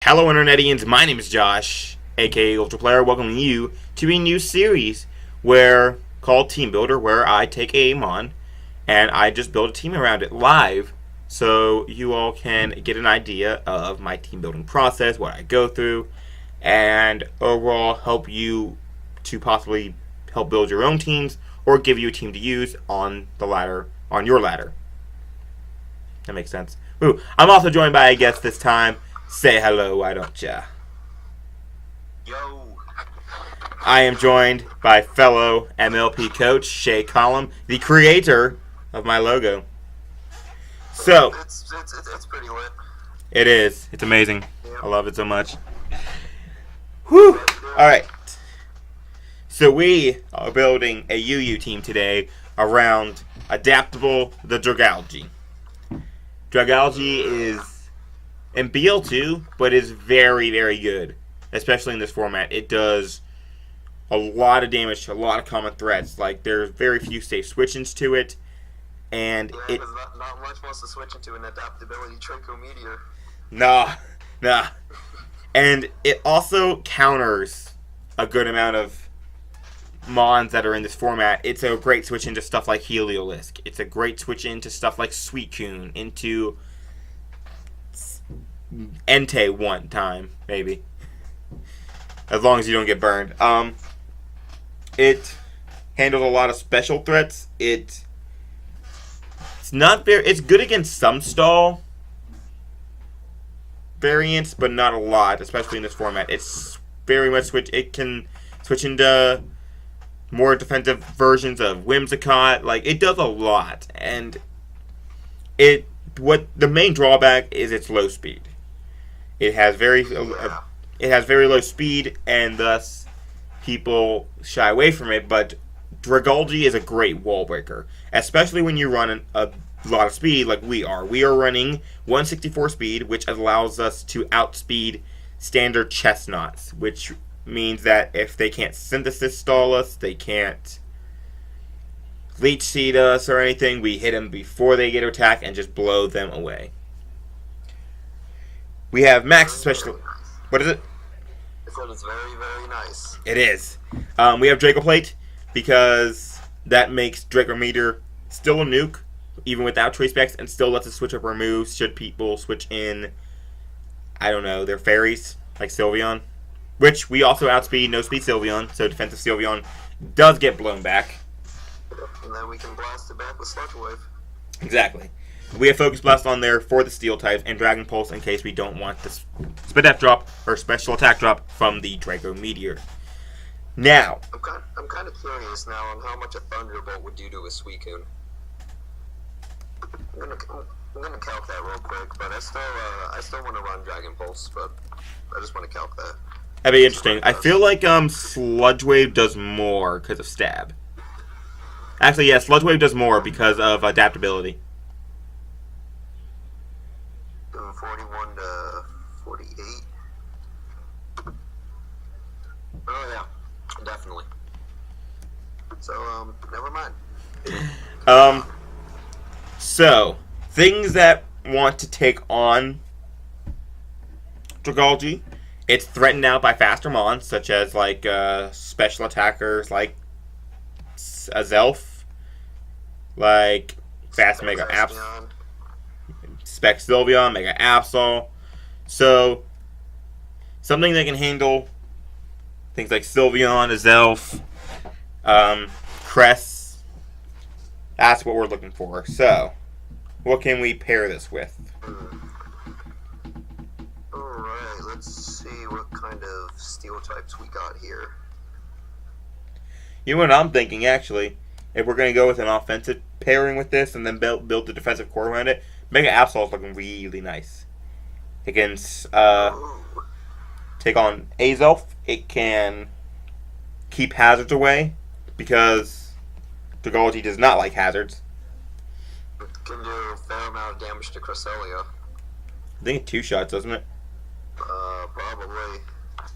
Hello Internetians, my name is Josh, aka Ultra Player, welcoming you to a new series called Teambuilder, where I take a mon and I just build a team around it live, so you all can get an idea of my team building process, what I go through, and overall help you to possibly help build your own teams or give you a team to use on your ladder. That makes sense. Ooh, I'm also joined by a guest this time. Say hello, why don't ya? Yo. I am joined by fellow MLP coach Shaye Collum, the creator of my logo. So It's pretty lit. it is. It's amazing. Yeah. I love it so much. Whew. All right. So we are building a UU team today around adaptable the Dragalge. Dragalge is in BL2, but is very, very good, especially in this format. It does a lot of damage to a lot of common threats. Like, there's very few safe switch-ins to it, and Yeah, because not much wants to switch into an adaptability Draco Meteor. Nah. And it also counters a good amount of mons that are in this format. It's a great switch into stuff like Heliolisk. It's a great switch into stuff like Suicune, into Entei one time, maybe. As long as you don't get burned. It handles a lot of special threats. It's good against some stall variants, but not a lot, especially in this format. It's very much it can switch into more defensive versions of Whimsicott. Like, it does a lot, and the main drawback is its low speed. It has very low speed, and thus people shy away from it. But Dragalge is a great wall breaker, especially when you run a lot of speed like we are. We are running 164 speed, which allows us to outspeed standard Chesnaught's, which means that if they can't synthesis stall us, they can't leech seed us or anything, we hit them before they get to attack and just blow them away. We have max special. What is it? I said it's very, very nice. It is. We have Draco Plate because that makes Draco Meteor still a nuke, even without choice specs, and still lets us switch up our moves should people switch in, I don't know, their fairies, like Sylveon. Which we also outspeed no speed Sylveon, so defensive Sylveon does get blown back. And then we can blast it back with Sludge Wave. Exactly. We have Focus Blast on there for the Steel types, and Dragon Pulse in case we don't want the Spit Def drop or Special Attack drop from the Draco Meteor. Now, I'm kind of curious now on how much a Thunderbolt would do to a Suicune. I'm gonna calc that real quick, but I still want to run Dragon Pulse, but I just want to calc that. that'd be interesting. I feel like Sludge Wave does more because of stab. Actually, yeah, Sludge Wave does more because of adaptability. 41 to 48. Oh yeah, definitely. So never mind. So things that want to take on Dragalge, it's threatened out by faster mons, such as like special attackers like a Zelf, like Fast Mega Absol, Spec Sylveon, Mega Absol. So something that can handle things like Sylveon, a Zelf, Cress. That's what we're looking for. So what can we pair this with? Alright, let's see what kind of steel types we got here. You know what I'm thinking, actually? If we're going to go with an offensive pairing with this and then build the defensive core around it, Mega Absol is looking really nice. It can take on Azelf. It can keep hazards away because Dragalge does not like hazards. It can do a fair amount of damage to Cresselia. I think it's 2 shots, doesn't it? Probably. I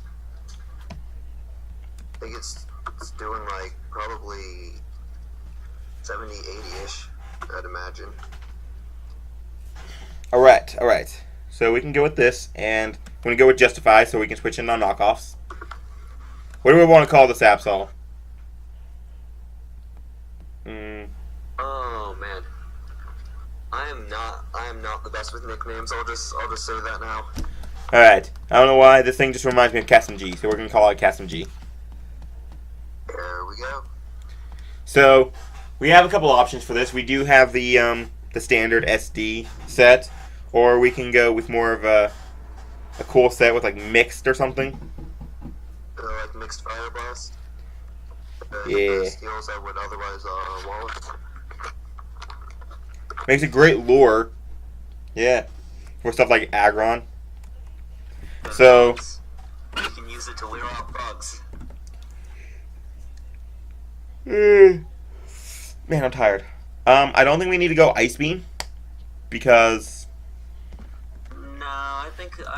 think it's doing like probably 70, 80-ish, I'd imagine. Alright. So we can go with this, and going to go with Justify so we can switch in on knockoffs. What do we want to call this Absol? Oh man, I am not the best with nicknames. I'll just say that now. All right. I don't know why this thing just reminds me of Cassim G, so we're going to call it Cassim G. There we go. So we have a couple options for this. We do have the standard SD set, or we can go with more of a cool set with like mixed or something. Like mixed fire blast. Yeah. Skills I would otherwise want. Makes a great lure. Yeah. For stuff like Aggron. So you can use it to lure out bugs. Man, I'm tired. I don't think we need to go Ice Beam because No, I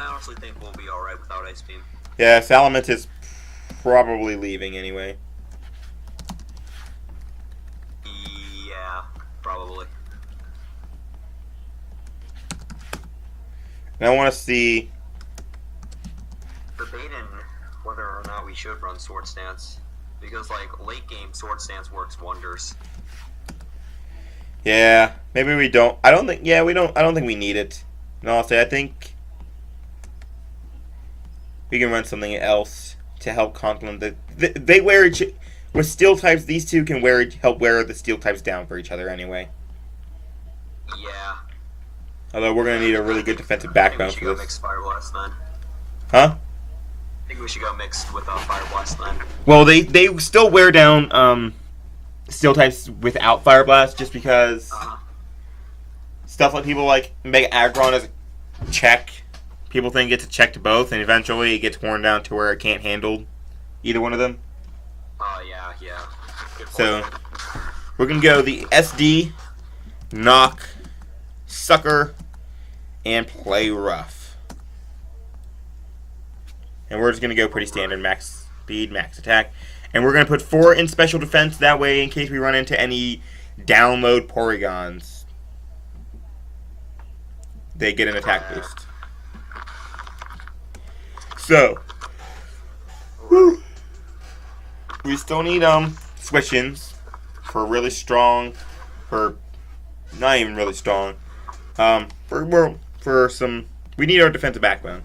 honestly think we'll be alright without Ice Beam. yeah, Salamence is probably leaving anyway. Yeah, probably. And I want to see Debating whether or not we should run Sword Stance. Because like late game Sword Stance works wonders. yeah, maybe we don't. I don't think we need it. No, I'll say I think we can run something else to help complement they wear each with steel types. These two can help wear the steel types down for each other anyway. Yeah. Although we're gonna need a really good defensive backbone for Go this. mix Fire Blast then. Huh? I think we should go mixed with Fire Blast then. Well, they still wear down steel types without Fire Blast just because stuff like people like make Aggron as a check. People think it's a check to both, and eventually it gets worn down to where it can't handle either one of them. Oh, yeah. Good So point. we're gonna go the SD, knock, sucker, and play rough. And we're just going to go pretty standard, max speed, max attack. And we're going to put 4 in special defense, that way in case we run into any download Porygons, they get an attack boost. So, we still need switch-ins for really strong, for not even really strong, for some, we need our defensive backbone.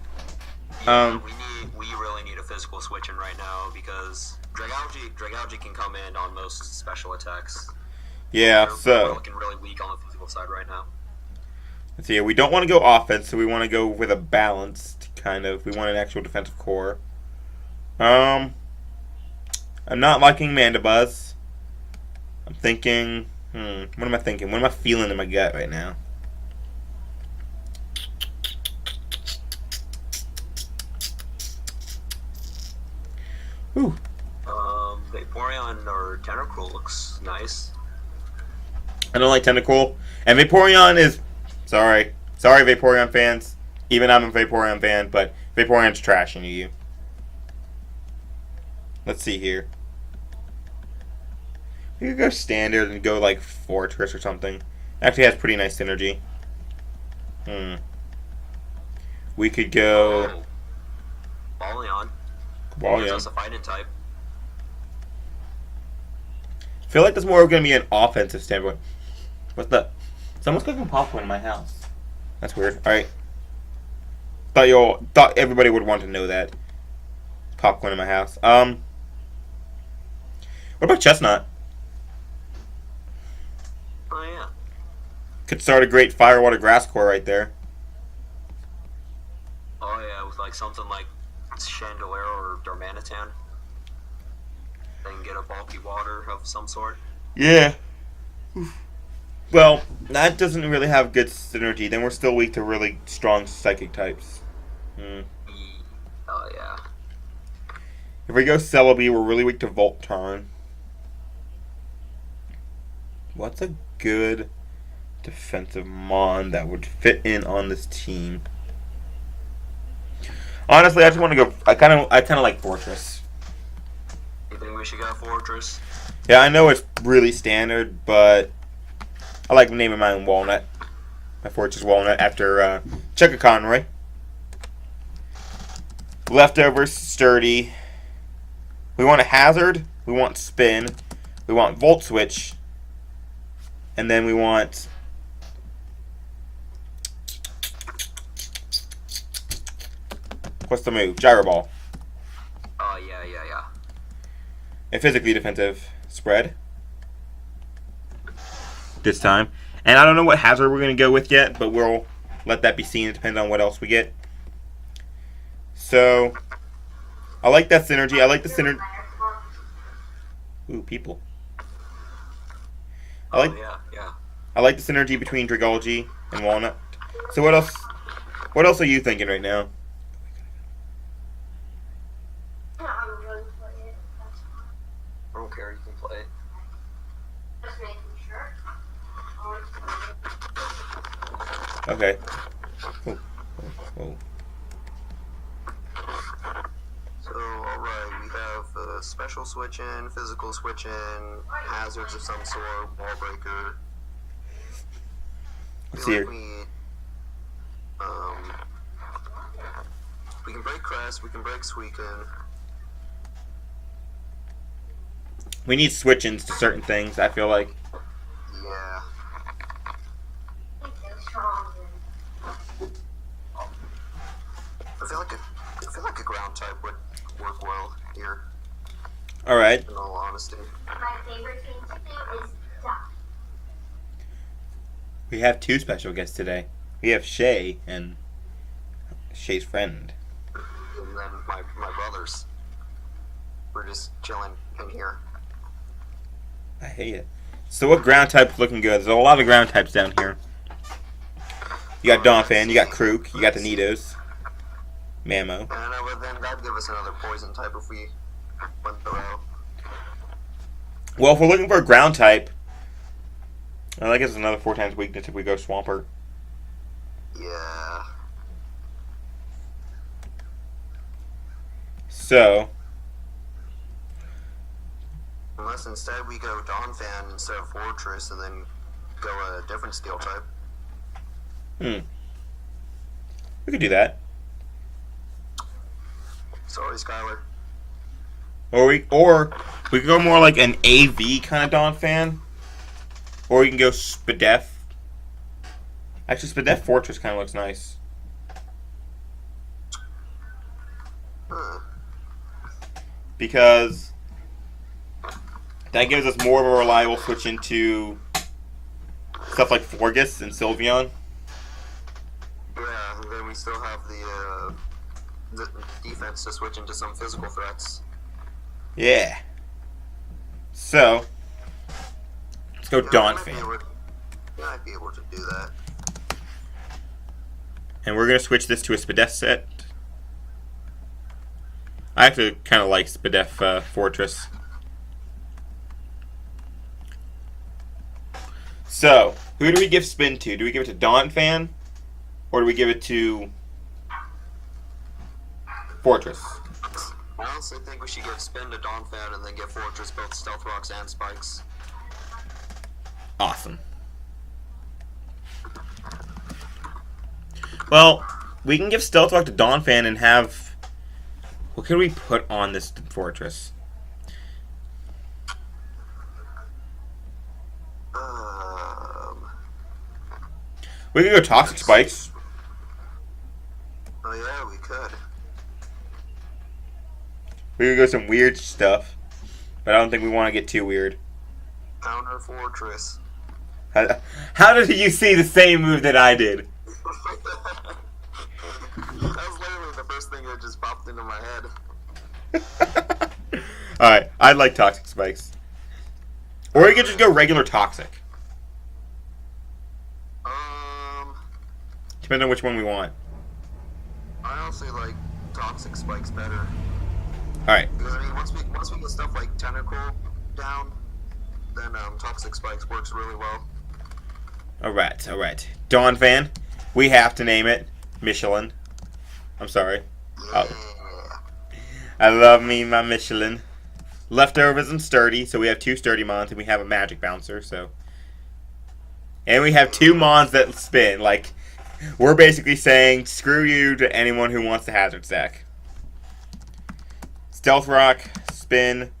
We really need a physical switch in right now because Dragalge can come in on most special attacks. Yeah, we're looking really weak on the physical side right now. Let's see, we don't want to go offense, so we want to go with a balanced kind of. We want an actual defensive core. I'm not liking Mandibuzz. I'm thinking, what am I thinking? What am I feeling in my gut right now? Ooh. Vaporeon or Tentacruel looks nice. I don't like Tentacruel. And Vaporeon is... Sorry Vaporeon fans. Even I'm a Vaporeon fan, but Vaporeon's trashing you. Let's see here. We could go standard and go like Forretress or something. Actually has pretty nice synergy. We could go... Balleon. Balleon. That's a fighting type. I feel like there's more going to be an offensive standpoint. What's that? Someone's cooking popcorn in my house. That's weird. Alright. Thought everybody would want to know that. Popcorn in my house. What about Chesnaught? Oh, yeah. Could start a great fire, water, grass core right there. Oh, yeah, with like something like Chandelier or Darmanitan. They can get a bulky water of some sort. Yeah. Well, that doesn't really have good synergy. Then we're still weak to really strong psychic types. Oh, yeah. If we go Celebi, we're really weak to Voltorn. What's a good defensive Mon that would fit in on this team? Honestly, I just want to go. I kind of like Forretress. You think we should go Forretress? Yeah, I know it's really standard, but I like naming mine Walnut. My Forretress Walnut after Chucka Conroy. Leftovers, sturdy. We want a hazard. We want spin. We want volt switch. And then we want... What's the move? Gyro ball. Oh, yeah. A physically defensive spread. This time. And I don't know what hazard we're going to go with yet, but we'll let that be seen. It depends on what else we get. So, I like that synergy. I like the synergy. Ooh, people. Yeah. I like the synergy between Dragalge and Walnut. So what else? What else are you thinking right now? I don't care. You can play. Okay. Whoa. So, alright, we have special switching, physical switching, hazards of some sort, wall breaker. Let's see here. We can break Crest, we can break Suicune. We need switch-ins to certain things, I feel like. Yeah. I feel like a ground type would work well here. Alright. In all honesty. My favorite thing to do is duck. We have two special guests today. We have Shaye and Shaye's friend. And then my brothers. We're just chilling in here. I hate it. So what ground type's looking good? There's a lot of ground types down here. You got Donphan, you got Krook, you got the Nidos. Mamo. But then that'd give us another poison type if we went the route. Well, if we're looking for a ground type, I guess it's another 4 times weakness if we go Swampert. Yeah. So, unless instead we go Donphan instead of Forretress and then go a different steel type. we could do that. Sorry, Skylar. Or we could go more like an AV kind of Donphan. Or we can go Spadef. Actually, Spadef Fortress kind of looks nice. Because that gives us more of a reliable switch into stuff like Forgus and Sylveon. Yeah, and then we still have the defense to switch into some physical threats. Yeah. So, let's go Donphan. Yeah, I'd be able to do that. And we're going to switch this to a Spadef set. I actually kind of like Spadef Fortress. So, who do we give spin to? Do we give it to Donphan? Or do we give it to Fortress? I honestly think we should give spin to Donphan and then give Fortress both Stealth Rocks and Spikes. Awesome. Well, we can give Stealth Rock to Donphan and have... What can we put on this Fortress? We could go Toxic Spikes. Oh yeah, we could. We could go some weird stuff. But I don't think we want to get too weird. Counter Fortress. How did you see the same move that I did? That was literally the first thing that just popped into my head. Alright, I'd like Toxic Spikes. Or you could just go regular Toxic. Depends on which one we want. I honestly like Toxic Spikes better. Alright. Because I mean, once we get stuff like Tentacle down, then Toxic Spikes works really well. Alright. Donphan. We have to name it Michelin. I'm sorry. Yeah. I love me my Michelin. Leftovers and sturdy, so we have 2 sturdy mons and we have a magic bouncer, so. And we have 2 mons that spin. Like, we're basically saying screw you to anyone who wants the hazard stack. Stealth Rock, Spin.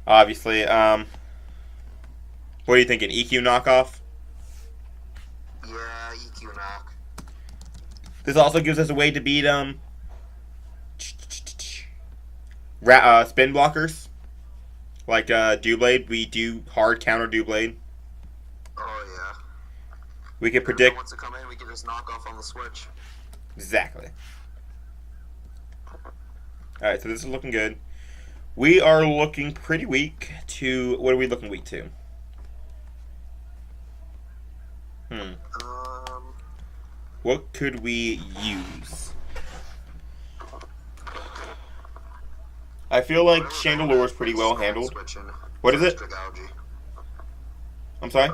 Obviously. What are you thinking? EQ knockoff? Yeah, EQ knock. This also gives us a way to beat spin blockers. Like Doublade, we do hard counter Doublade. Oh yeah. We can If predict wants to come in, we can just knock off on the switch. exactly. All right, so this is looking good. We are looking pretty weak to what are we looking weak to? What could we use? I feel like Chandelure is pretty well handled. What is it? Dragalge. I'm sorry?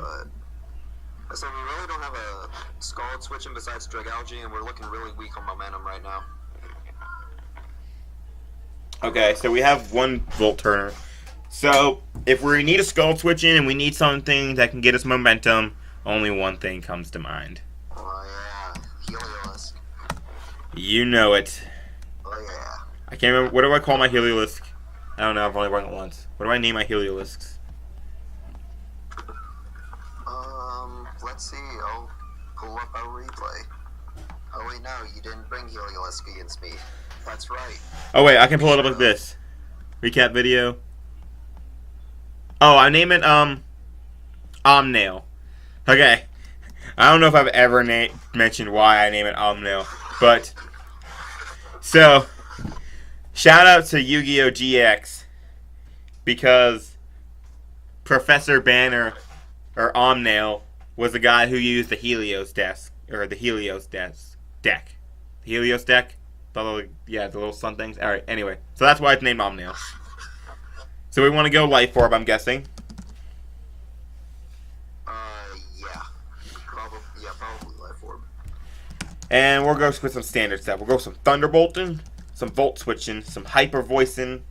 So we really don't have a Scald switching besides Dragalge, and we're looking really weak on momentum right now. Okay, so we have one Volt Turner. So if we need a Scald switch in and we need something that can get us momentum, only one thing comes to mind. Oh yeah, Heliolisk. You know it. Oh yeah. I can't remember. What do I call my Heliolisk? I don't know. I've only run it once. What do I name my Heliolisks? Let's see. I'll pull up our replay. Oh wait, no, you didn't bring Heliolisk against me. That's right. Oh wait, I can pull it up like this. Recap video. Oh, I name it Omnail. Okay. I don't know if I've ever mentioned why I name it Omnail, but so shout out to Yu-Gi-Oh! GX because Professor Banner or Omnail was the guy who used the Helios deck. The Helios deck. Yeah, the little sun things. Alright, anyway. So that's why it's named Omnail. So we want to go Life Orb, I'm guessing. Yeah. Probably Life Orb. And we'll go with some standard stuff. We'll go some Thunderbolting, some Volt Switching, some Hyper Voicing,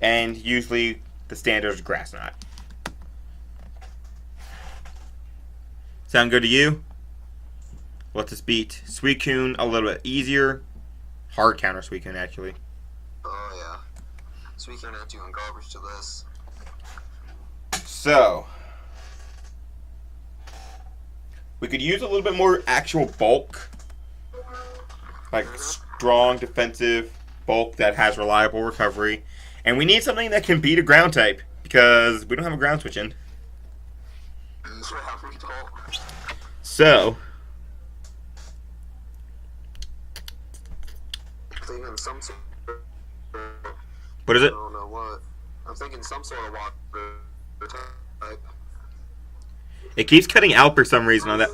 and usually the standard is Grass Knot. Sound good to you? Let's just beat Suicune a little bit easier. Hard counter Suicune, actually. Oh, yeah. Suicune ain't doing garbage to this. So, we could use a little bit more actual bulk. Like strong defensive bulk that has reliable recovery. And we need something that can beat a ground type. Because we don't have a ground switch in. Yeah, we don't. So, Thinking some sort of, what is it? I don't know what. I'm thinking some sort of water type. It keeps cutting out for some reason on that.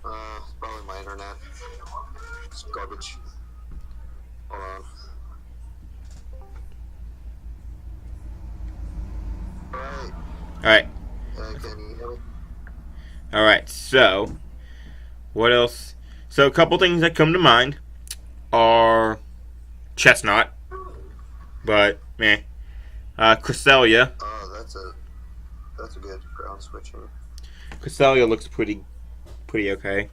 Probably my internet. It's garbage. Hold on. Alright. Can you hear me? Alright, so what else? So a couple things that come to mind are Chesnaught, but meh. Cresselia. Oh, that's a good ground switching. Cresselia looks pretty okay.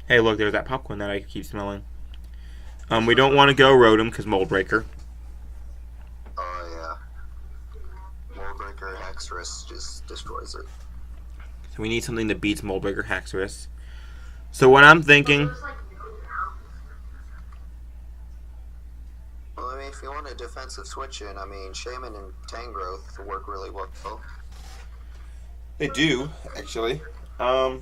Hey, look, there's that popcorn that I keep smelling. We don't want to go Rotom because Mold Breaker. Oh yeah. Moldbreaker Hexorus just destroys it. So we need something that beats Mold Breaker Hexorus. So what I'm thinking. Well, I mean, if you want a defensive switch in, I mean, Shaman and Tangrowth work really well. They do, actually. Or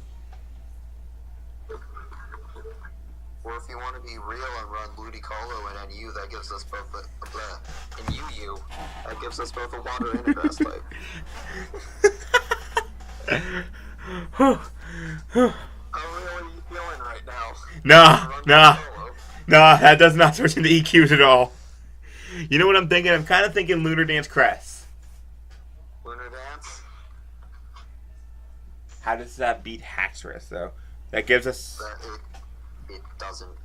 if you want to be real and run Ludicolo and NU, that gives us both and UU, that gives us both a water and a grass type. How real are you feeling right now? Nah, that does not switch into EQs at all. You know what I'm thinking? I'm kind of thinking Lunar Dance Crest. Lunar Dance? How does that beat Haxorus, though? That gives us... It doesn't.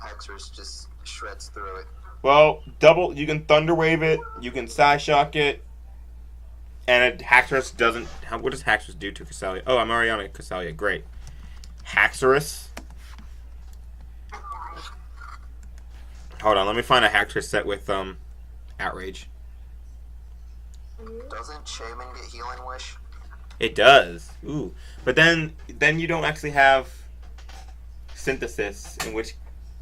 Hexorus just shreds through it. Well, you can Thunder Wave it, you can Psyshock it, and Haxorus doesn't... What does Haxorus do to Cresselia? Oh, I'm already on a Cresselia. Great. Haxorus Hold on, let me find a Haxorus set with Outrage. Doesn't Shaman get Healing Wish? It does. Ooh. But then you don't actually have Synthesis, in which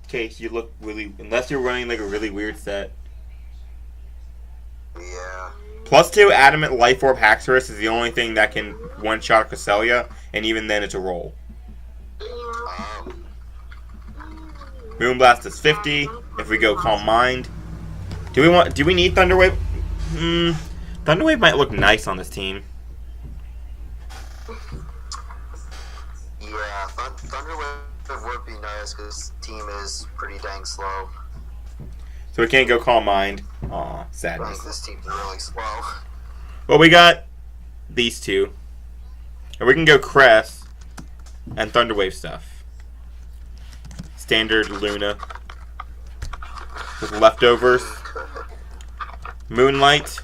case you look really... Unless you're running like a really weird set. Yeah. +2 Adamant Life Orb Haxorus is the only thing that can one-shot Cresselia, and even then it's a roll. Moonblast is 50. If we go Calm Mind. Do we need Thunderwave? Thunderwave might look nice on this team. Yeah, Thunderwave would be nice because team is pretty dang slow. So we can't go Calm Mind. Aw, I sadness. think this team's really slow. Well, we got these two. And we can go Crest and Thunderwave stuff. Standard Luna. With leftovers. Moonlight.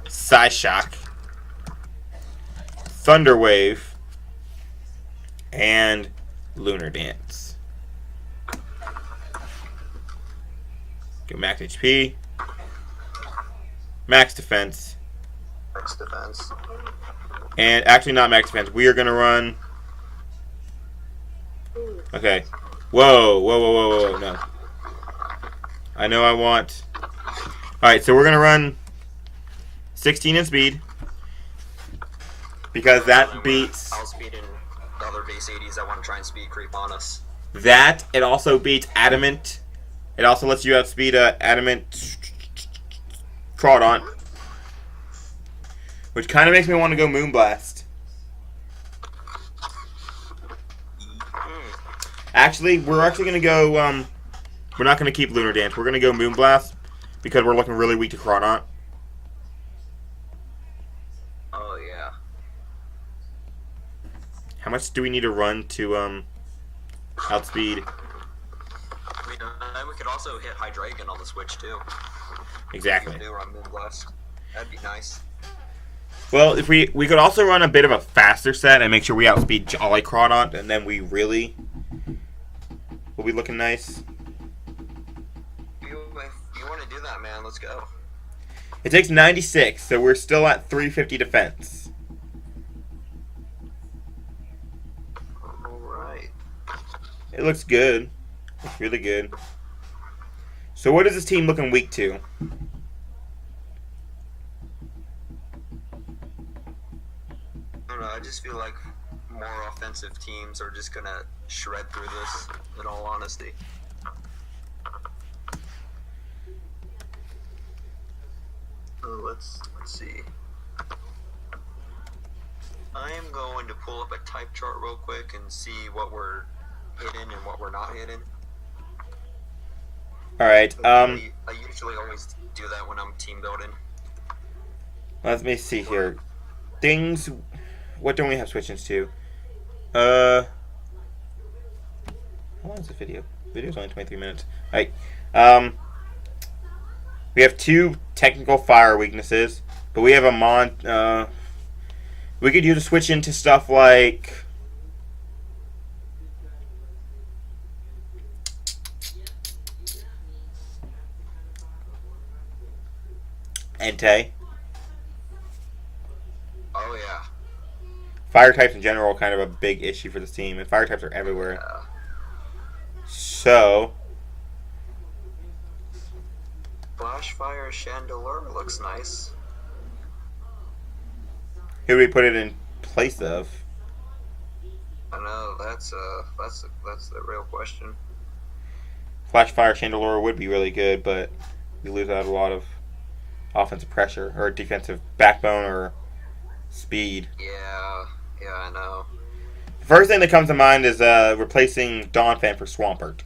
Psyshock. Thunderwave. And Lunar Dance. Go max HP. Max defense. Max defense. And actually not max defense. We are going to run... Okay. Whoa. No. I know I want... Alright, so we're going to run 16 in speed. Because that beats... I'll speed in the other base 80s that want to try and speed creep on us. That, it also beats Adamant. It also lets you outspeed Adamant Crawdaunt. Which kind of makes me want to go Moonblast. Actually, we're actually going to go... we're not going to keep Lunar Dance. We're going to go Moonblast. Because we're looking really weak to Crawdaunt. Oh, yeah. How much do we need to run to outspeed? I mean, we could also hit Hydreigon on the switch, too. Exactly. If we do run Moonblast. That'd be nice. Well, if we could also run a bit of a faster set and make sure we outspeed Jolly Crawdaunt, and then we really will be looking nice. If you want to do that, man, let's go. It takes 96, so we're still at 350 defense. Alright. It looks good. It's really good. So what is this team looking weak to? I don't know, I just feel like more offensive teams are just gonna shred through this, in all honesty. Let's see. I am going to pull up a type chart real quick and see what we're hitting and what we're not hitting. Alright, I usually always do that when I'm team building. let me see here. Things... What don't we have switch-ins to? How long is this video? The video's only 23 minutes. Alright, we have 2 technical fire weaknesses, but we have a we could use a switch into stuff like... Entei. Oh yeah. Fire types in general are kind of a big issue for this team, and fire types are everywhere. Yeah. So... Flashfire Chandelure looks nice. Who do we put it in place of? I know that's the real question. Flashfire Chandelure would be really good, but we lose out a lot of offensive pressure, or defensive backbone, or speed. Yeah, I know. The first thing that comes to mind is replacing Donphan for Swampert.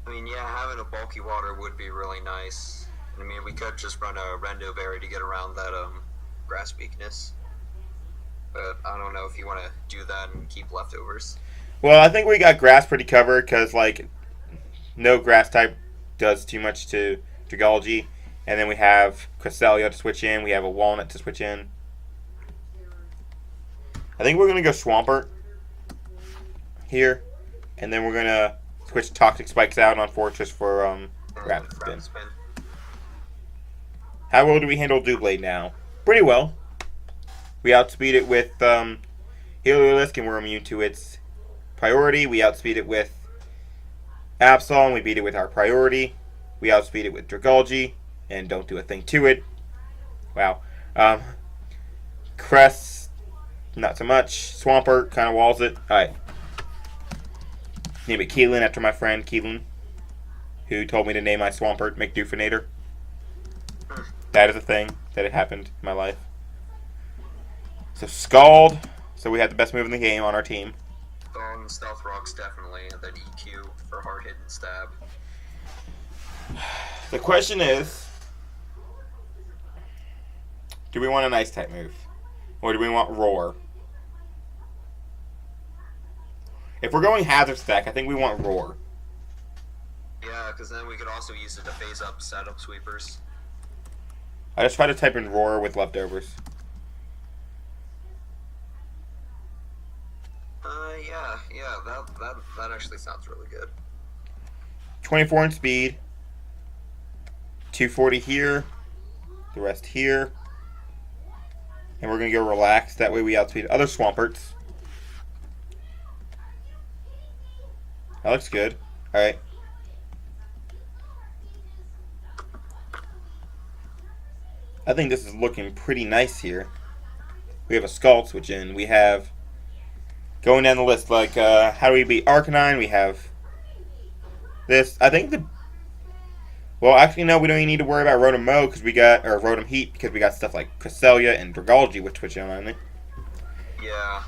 I mean, yeah, having a bulky water would be really nice. I mean, we could just run a Rendo Berry to get around that grass weakness. But I don't know if you want to do that and keep leftovers. Well, I think we got grass pretty covered, because, like, no grass type does too much to Dragalge. And then we have Cresselia to switch in. We have a Walnut to switch in. I think we're going to go Swampert here. And then we're gonna switch Toxic Spikes out on Forretress for Rapid Spin. How well do we handle Doublade now? Pretty well. We outspeed it with Heliolisk, and we're immune to its priority. We outspeed it with Absol, and we beat it with our priority. We outspeed it with Dragalge, and don't do a thing to it. Wow. Crest, not so much. Swampert kind of walls it. Alright. Name it Keelan after my friend Keelan, who told me to name my Swampert McDoofinator. That is a thing that had happened in my life. So Scald. So we had the best move in the game on our team. Scald and Stealth Rocks definitely, and then EQ for hard hit and stab. The question is, do we want an Ice type move? Or do we want Roar? If we're going Hazard Stack, I think we want Roar. Yeah, because then we could also use it to phase up setup sweepers. I just tried to type in Roar with leftovers. Yeah, that actually sounds really good. 24 in speed. 240 here. The rest here. And we're going to go Relax. That way we outspeed other Swamperts. That looks good. Alright. I think this is looking pretty nice here. We have a Scald switch in. We have, going down the list, like, how do we beat Arcanine? We have this. I think well, actually, no, we don't even need to worry about Rotom Mo, because we got, or Rotom Heat, because we got stuff like Cresselia and Dragalge, which switch in on it. Yeah.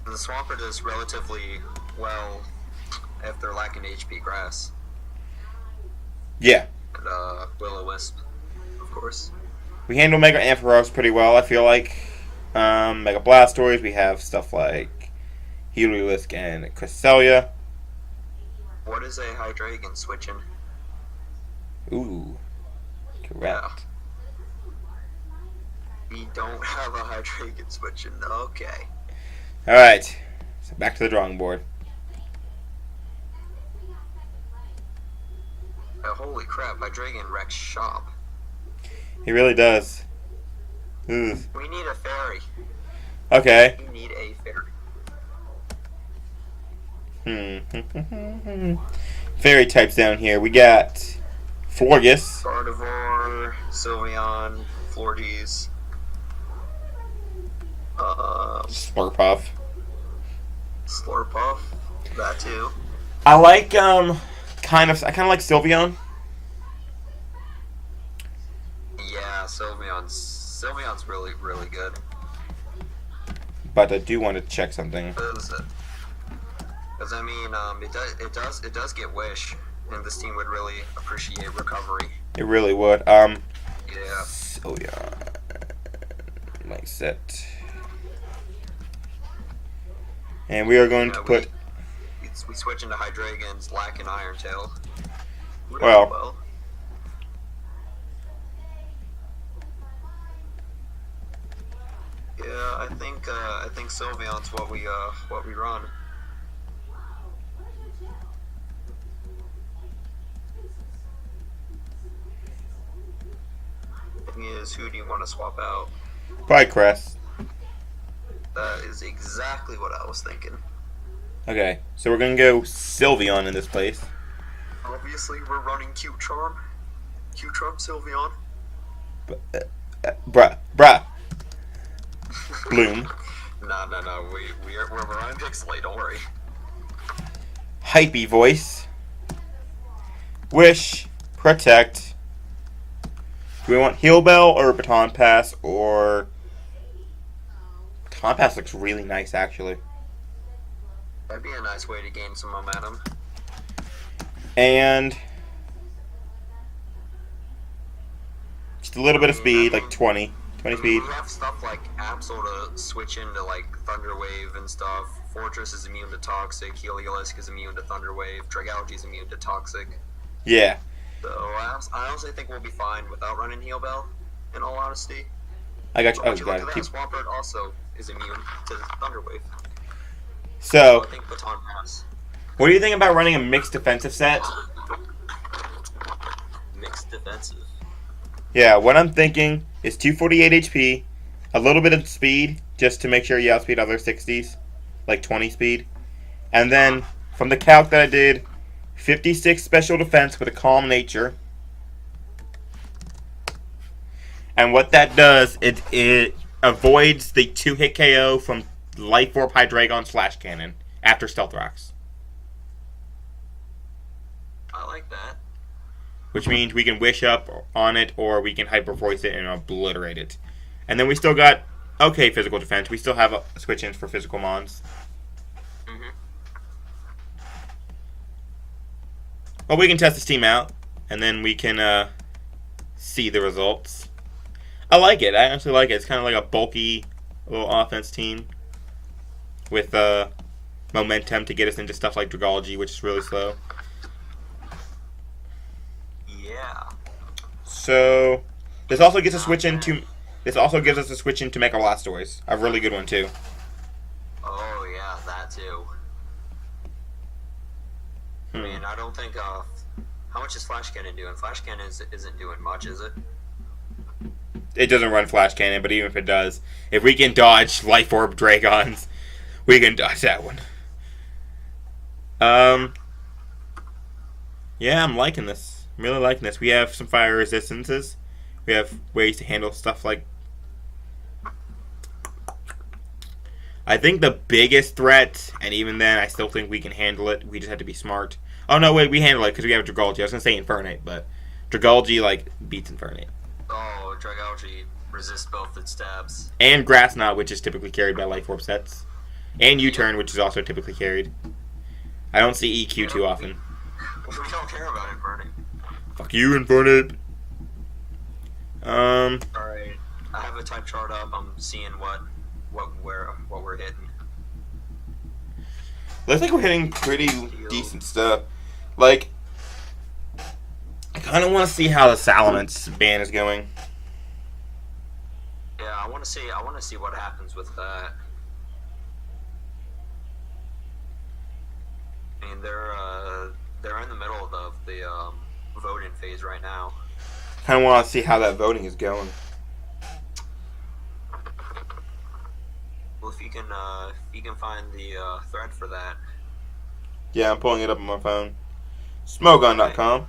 The Swampert is relatively, well, if they're lacking HP grass. Yeah. And, Will-O-Wisp, of course. We handle Mega Ampharos pretty well, I feel like. Mega Blastoise, we have stuff like Heliolisk and Cresselia. What is a Hydreigon switching? Ooh. Correct. Yeah. We don't have a Hydreigon switching. Okay. Alright. So back to the drawing board. Holy crap, Hydreigon wrecks shop. He really does. Ooh. We need a fairy. Okay. We need a fairy. Fairy types down here. We got Florges. Gardevoir, Sylveon, Florges. Slurpuff. Slurpuff. That too. I like I kind of like Sylveon. Yeah, Sylveon's really, really good. But I do want to check something. Because I mean, it does get Wish, and this team would really appreciate recovery. It really would. Yeah. Sylveon. Like set. And we are going to put. We switch into Hydreigon's Lack and Iron Tail. Really well. Yeah, I think Sylveon's what we run. Thing is, who do you want to swap out? Probably Crest. That is exactly what I was thinking. Okay, so we're gonna go Sylveon in this place. Obviously, we're running Cute Charm. Cute Charm Sylveon. Bruh. Bloom. No. We're running Pixelate, don't worry. Hypey voice. Wish. Protect. Do we want Heal Bell or Baton Pass or... Baton Pass looks really nice, actually. That'd be a nice way to gain some momentum. And... just a little bit of speed, like 20. 20 speed. We have stuff like Absol to switch into like Thunder Wave and stuff. Forretress is immune to Toxic. Heliolisk is immune to Thunder Wave. Dragalge is immune to Toxic. Yeah. So I honestly think we'll be fine without running Heal Bell, in all honesty. I got you. Oh, Look God. at that, Swampert also is immune to Thunder Wave. So, I think Baton Pass. What do you think about running a mixed defensive set? Mixed defensive. Yeah, what I'm thinking is 248 HP, a little bit of speed, just to make sure you outspeed other 60s, like 20 speed. And then, from the calc that I did, 56 special defense with a calm nature. And what that does, it avoids the 2-hit KO from Life Orb Hydreigon Slash Cannon after Stealth Rocks. I like that. Which means we can Wish Up on it, or we can Hyper Voice it and obliterate it. And then we still got okay physical defense. We still have switch-ins for physical mons. Well, we can test this team out, and then we can see the results. I like it. I actually like it. It's kind of like a bulky little offense team with momentum to get us into stuff like Dragalge, which is really slow. Yeah. So this also gets a switch into. This also gives us a switch into Mecha Blastoise, a really good one too. Oh yeah, that too. I mean, I don't think. How much is Flash Cannon doing? Flash Cannon isn't doing much, is it? It doesn't run Flash Cannon, but even if it does, if we can dodge Life Orb Dragons, we can dodge that one. Yeah, I'm liking this. I'm really liking this. We have some fire resistances. We have ways to handle stuff like... I think the biggest threat, and even then I still think we can handle it, we just have to be smart. Oh no, wait, we handle it because we have Dragalge. I was going to say Infernape, but Dragalge, like, beats Infernape. Oh, Dragalge resists both its stabs. And Grass Knot, which is typically carried by Life Orb sets. And U-Turn, which is also typically carried. I don't see EQ too often. We don't care about Infernape. Fuck you, Infernape. Alright, I have a type chart up. I'm seeing what we're hitting. Looks like we're hitting pretty decent stuff. Like, I kind of want to see how the Salamence ban is going. Yeah, I want to see what happens with that. I mean, they're in the middle of the voting phase right now. Kind of want to see how that voting is going. Well, if you can find the thread for that. Yeah, I'm pulling it up on my phone. Smogon.com.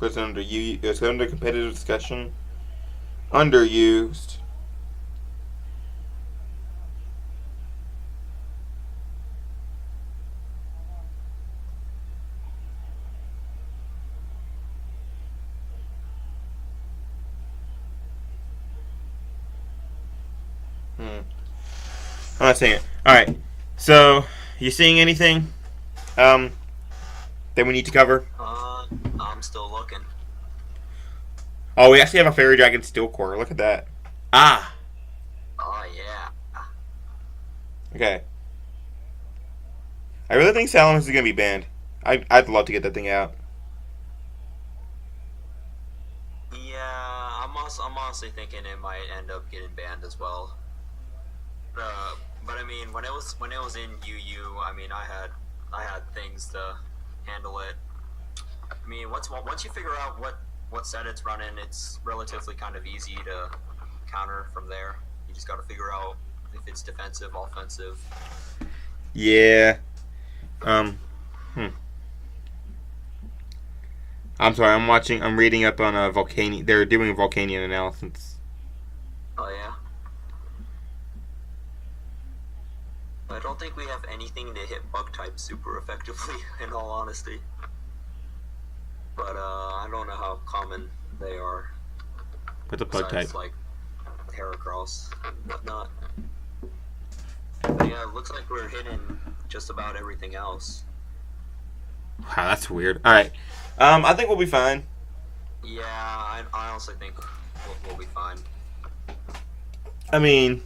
It's under competitive discussion. Underused. I'm not seeing it. Alright. So, you seeing anything that we need to cover? I'm still looking. Oh, we actually have a Fairy Dragon Steel Core. Look at that. Ah! Oh, yeah. Okay. I really think Salamence is going to be banned. I'd love to get that thing out. Yeah, I'm honestly thinking it might end up getting banned as well. But I mean, when it was in UU, I mean, I had things to handle it. I mean, once you figure out what set it's running, it's relatively kind of easy to counter from there. You just got to figure out if it's defensive, offensive. Yeah. I'm sorry. I'm reading up on a Volcanion. They're doing a Volcanion analysis. Oh yeah. I don't think we have anything to hit bug type super effectively, in all honesty. But I don't know how common they are. What's a bug type? Like Heracross and whatnot. But yeah, it looks like we're hitting just about everything else. Wow, that's weird. Alright. I think we'll be fine. Yeah, I honestly think we'll be fine. I mean,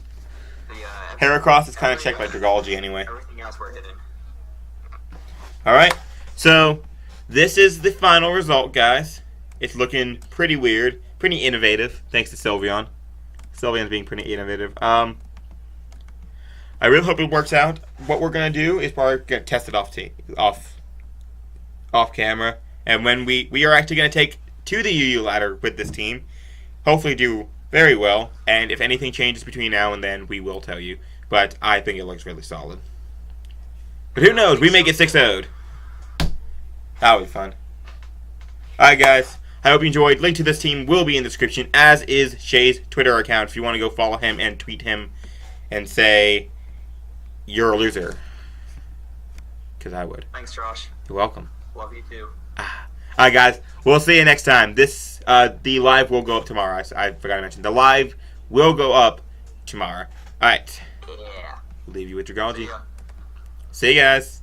Yeah, Heracross is kind of checked by Dragalge anyway. Everything else we're hitting. Alright. So, this is the final result, guys. It's looking pretty weird. pretty innovative, thanks to Sylveon. Sylveon's being pretty innovative. I really hope it works out. What we're gonna do is probably gonna test it off camera, and when we are actually gonna take to the UU ladder with this team, hopefully do very well. And if anything changes between now and then, we will tell you. But I think it looks really solid. But who knows? We may get 6-0'd. That'll be fun. Alright, guys. I hope you enjoyed. Link to this team will be in the description, as is Shaye's Twitter account if you want to go follow him and tweet him and say, you're a loser. Because I would. Thanks, Josh. You're welcome. Love you too. Alright, guys. We'll see you next time. The live will go up tomorrow. I forgot to mention. The live will go up tomorrow. Alright. Yeah. Leave you with Dragalge. See ya. See you guys.